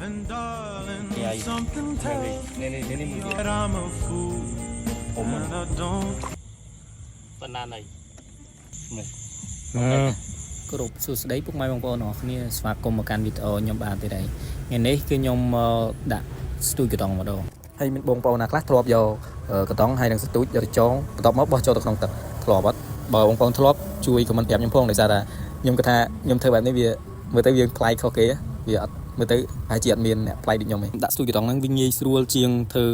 And darling, Yeah, something tells me that I'm a fool and I don't. បណ្ណាណៃនេះ គ្រប់សួស្តីពុកម៉ែបងប្អូនអរគ្នាស្វាគមន៍មកកាន់វីដេអូខ្ញុំបានទេដែរថ្ងៃនេះគឺខ្ញុំដាក់ស្ទូចកតុងម្ដងហើយមានបងប្អូនណាខ្លះធ្លាប់យកកតុងហើយនឹងស្ទូចយកទៅចងបន្ទាប់មកបោះចូលទៅក្នុងទឹកធ្លាប់អត់បើបងប្អូនធ្លាប់ជួយខមមិនប្រាប់ខ្ញុំផងដោយសារថាខ្ញុំគិតថាខ្ញុំធ្វើបែបនេះវាមើលទៅវាប្លែកខុសគេវាអត់មើលទៅអាចជាអត់មានអ្នកប្លែកដូចខ្ញុំទេដាក់ស្ទូចកតុងហ្នឹងវាងាយស្រួលជាងធ្វើ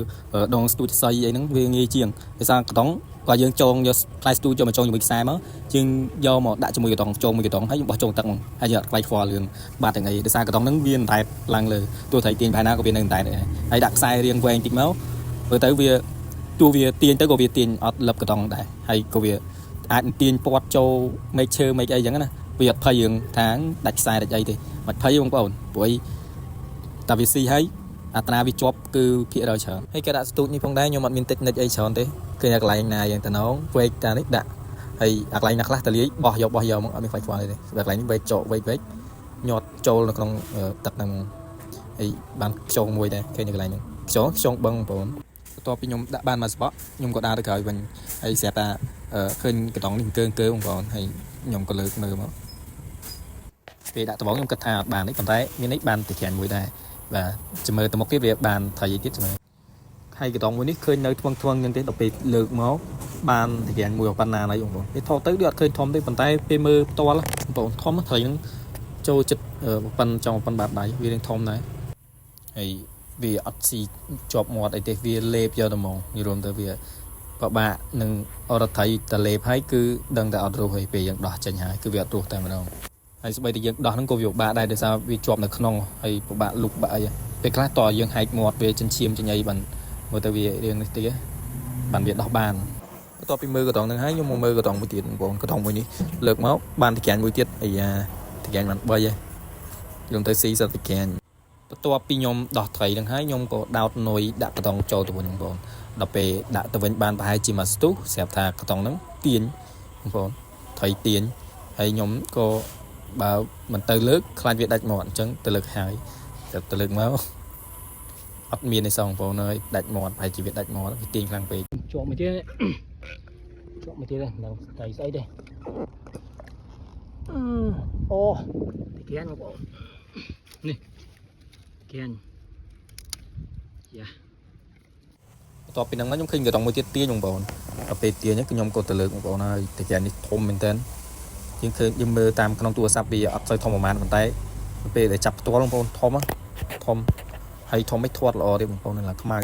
ដងស្ទូចសៃអីហ្នឹងវាងាយជាងដោយសារកតុងក៏យើងចងយកផ្លែស្ទូចចូលមកចងជាមួយខ្សែមកជាងយកមកដាក់ជាមួយកតុងចងមួយកតុងហើយយើងបោះចងទឹកមកហើយយើងអត់ខ្លាយខ្វល់រឿងបាត់ទាំងអីដោយសារកតុងហ្នឹងវាអណ្ដែតឡើងលើទោះត្រីទាញបែរណាក៏វានៅអណ្ដែតដែរហើយដាក់ខ្សែរៀងវែងតិចមកមើលទៅវាទោះវាទាញទៅក៏វាទាញអត់លឹបកតុងដែរហើយក៏វាអាចទាញពាត់ចូលមេឃឈើមេឃអីចឹងណាវាអត់ភ័យរឿងថាដាច់ខ្សែដាច់អីទេមិនភ័យបងប្អូនព្រោះតាវាស៊ីហើយអត្រាវាជាប់គឺភាគរយច្រើនហើយក៏ដាក់ស្ទូចនេះផងដែរខ្ញុំអត់មានតិចនិចអីច្រើនទេគឺអាកន្លែងណាយ៉ាងតំណងវែកតានេះដាក់ហើយអាកន្លែងណាខ្លះតលាយបោះយកមកអត់មានខ្វាច់ខ្វល់ទេតែកន្លែងនេះវែកចកវែកញាត់ចូលនៅក្នុងទឹកហ្នឹងហើយបានខ្យងមួយដែរឃើញនៅកន្លែងហ្នឹងខ្យងបឹងបងប្អូនបន្ទាប់ពីខ្ញុំដាក់បានមកស្បក់ខ្ញុំក៏ដើរទៅក្រោយវិញហើយស្រាប់តែឃើញកតុងនេះកើបងប្អូនហើយខ្ញុំក៏លើកមើលមកពេលដាក់ត្បូងខ្ញុំគិតថាអត់បានទេប៉ុន្តែមាននេះបានតិចមួយដែរបាទចាំមើលទៅមុខទៀតវាបានត្រីទៀតចាំមើលហើយកតុងមួយនេះឃើញនៅធ្វឹងហ្នឹងទេដល់ពេលលើកមកបានតិចមួយប៉ុណ្ណាហើយបងប្អូនពេលថតទៅវាអត់ឃើញធំទេប៉ុន្តែពេលមើលផ្ទាល់បងប្អូនធំត្រីហ្នឹងចូលចិត្តប៉ុណ្ចង់ប៉ុណ្បាត់ដៃវានឹងធំដែរហើយវាអត់ស៊ីជាប់មាត់អីទេវាលេបយកតែហ្មងនិយាយរួមទៅវាពិបាកនឹងអរត្រីតលេបហើយគឺដឹងតែអត់រស់ហើយពេលយើងដោះចេញហើយគឺវាអត់រស់តែម្ដងហើយស្បីតែយើងដោះហ្នឹងក៏វាពិបាកដែរដោយសារវាជាប់នៅក្នុងហើយពិបាកលុកបាក់អីពេលខ្លះតើយើងហែកមាត់វាចិញ្ចៀមចិញ្ញៃបានមើលទៅវារៀងនេះតិចបានវាដោះបានបន្ទាប់ពីមើលកតុងហ្នឹងហើយខ្ញុំមកមើលកតុងមួយទៀតបងប្អូនកតុងមួយនេះលើកមកបានតិកាញមួយទៀតអាយ៉ាតិកាញបាន3ហើយខ្ញុំទៅស៊ីសិតតិកាញបន្ទាប់ពីខ្ញុំដោះត្រីហ្នឹងហើយខ្ញុំក៏ដោតនុយដាក់កតុងចូលទៅវិញបងប្អូនដល់ពេលដាក់ទៅវិញបានប្រហែលជាមួយស្ទុះស្រាប់ថាកតុងហ្នឹងទាញបងប្អូនត្រីទាញហើយខ្ញុំក៏បើមិនទៅលើកខ្លាចវាដាច់មាត់អញ្ចឹងទៅលើកហើយទៅលើកមកអត់មានទេសងបងប្អូនអើយដាច់មាត់ប្រហែលជាវាដាច់មាត់វាទាញខ្លាំងពេកជាប់មួយទៀតនឹងត្រីស្អីទេអូតិកាញបងប្អូននេះតិកាញយ៉ាបន្ទាប់ពីហ្នឹងខ្ញុំឃើញកតុងមួយទៀតទាញបងប្អូនដល់ពេលទាញខ្ញុំក៏ទៅលើកបងប្អូនហើយតិកាញនេះធំមែនតើយើងឃើញយើងមើលតាមក្នុងទូរស័ព្ទវាអត់សូវធំប្រហែលប៉ុន្តែពេលដែលចាប់ផ្ទាល់បងប្អូនធំហើយធំមិនធាត់ល្អទេបងប្អូនឡើងខ្មៅ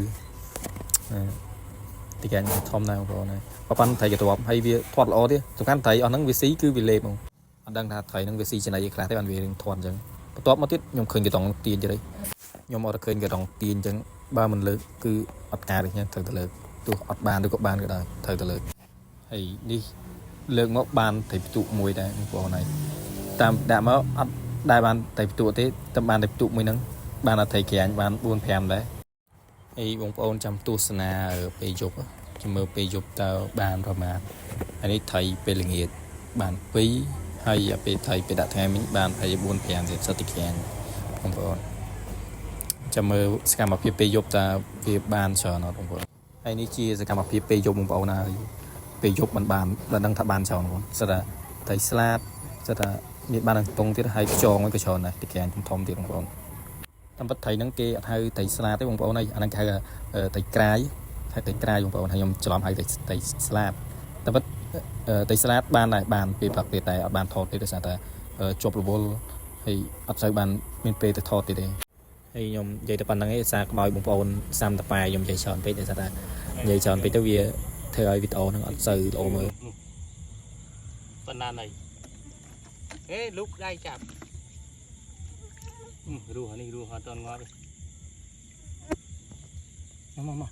តិកាញធំណាស់បងប្អូនហើយប៉ាន់ត្រីកទ្របហើយវាធាត់ល្អទេសំខាន់ត្រីអស់ហ្នឹងវាស៊ីគឺវាលេបហ្មងអត់ដឹងថាត្រីហ្នឹងវាស៊ីចំណីខ្លះទេបានវារឿងធាត់អញ្ចឹងបន្ទាប់មកទៀតខ្ញុំឃើញកតុងទាញទៀតហើយខ្ញុំអត់ឃើញកតុងទាញអញ្ចឹងបើមិនលើកគឺអត់ការទេខ្ញុំត្រូវទៅលើកទោះអត់បានឬក៏បានក៏ដោយត្រូវទៅលើកហើយនេះលើកមកបានត្រីផ្ទុកមួយដែរបងប្អូនហើយតាមដាក់មកអត់ដែលបានត្រីផ្ទុកទេតែបានត្រីផ្ទុកមួយហ្នឹងបានអត់ត្រីក្រាញបាន 4-5 ដែរហើយបងប្អូនចាំទស្សនាពេលយប់ចាំមើលពេលយប់តើបានប្រមាណហើយនេះត្រីពេលល្ងាចបាន2ហើយពេលត្រីពេលដាក់ថ្ងៃមិញបានប្រហែល 4-5 ទៀតសិតតិក្រាញបងប្អូនចាំមើលសកម្មភាពពេលយប់តើវាបានច្រើនអត់បងប្អូនហើយនេះជាសកម្មភាពពេលយប់បងប្អូនហើយពេលយប់មិនបានដល់ដឹងថាបានច្រើនបងសិតថាត្រីស្លាតសិតថាមានបាននឹងតុងទៀតហើយខ្យងក៏ច្រើនដែរតិកាញធំទៀតបងប្អូនតាមពិតត្រីហ្នឹងគេអត់ហៅត្រីស្លាតទេបងប្អូនហើយអាហ្នឹងគេហៅត្រីក្រាយហើយត្រីក្រាយបងប្អូនហើយខ្ញុំច្រឡំហៅត្រីស្លាតតាមពិតត្រីស្លាតបានដែរបានពេលព្រឹកទៀតតែអត់បានថតទេដោយសារតែជាប់រវល់ហើយអត់សូវបានមានពេលទៅថតទៀតទេហើយខ្ញុំនិយាយតែប៉ុណ្្នឹងឯងសារខ្មោចបងប្អូនសាំតប៉ែខ្ញុំនិយាយច្រើនពេកដោយសារតែនិយាយច្រើនពេកទៅវាធ្វើឲ្យវីដេអូហ្នឹងអត់សូវល្អមើលបណ្ណាណៃហេលុកដៃចាប់រស់នេះរស់អត់តន់ងាប់ទេមក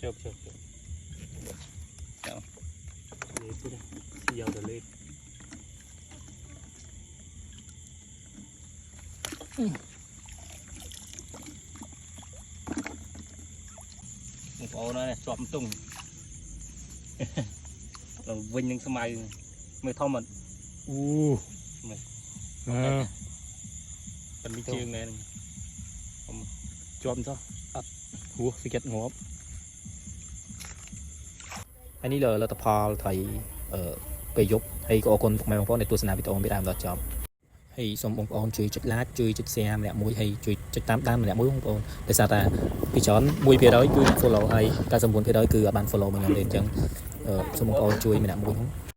ជើបចាំលេបទៅយកទៅលេបបងប្អូននេះជាប់ទុងឡើងវិញនឹងស្មៅមើលធំអត់មើលប៉ិនមានជើងណែ chôm cho hú sẽ kết ngóp ហើយនេះលទ្ធផលត្រីពេលយប់ហើយក៏អរគុណពុកម៉ែបងប្អូនដែលទស្សនាវីដេអូពីដើមដល់ចប់ហើយសូមបងប្អូនជួយចុច like ជួយចុច share ម្នាក់មួយហើយជួយចុចតាមដានម្នាក់មួយបងប្អូនដោយសារតែពីច្រើន 1% គឺ follow ហើយ 99% គឺអត់បាន follow មកខ្ញុំទេអញ្ចឹងសូមបងប្អូនជួយម្នាក់មួយ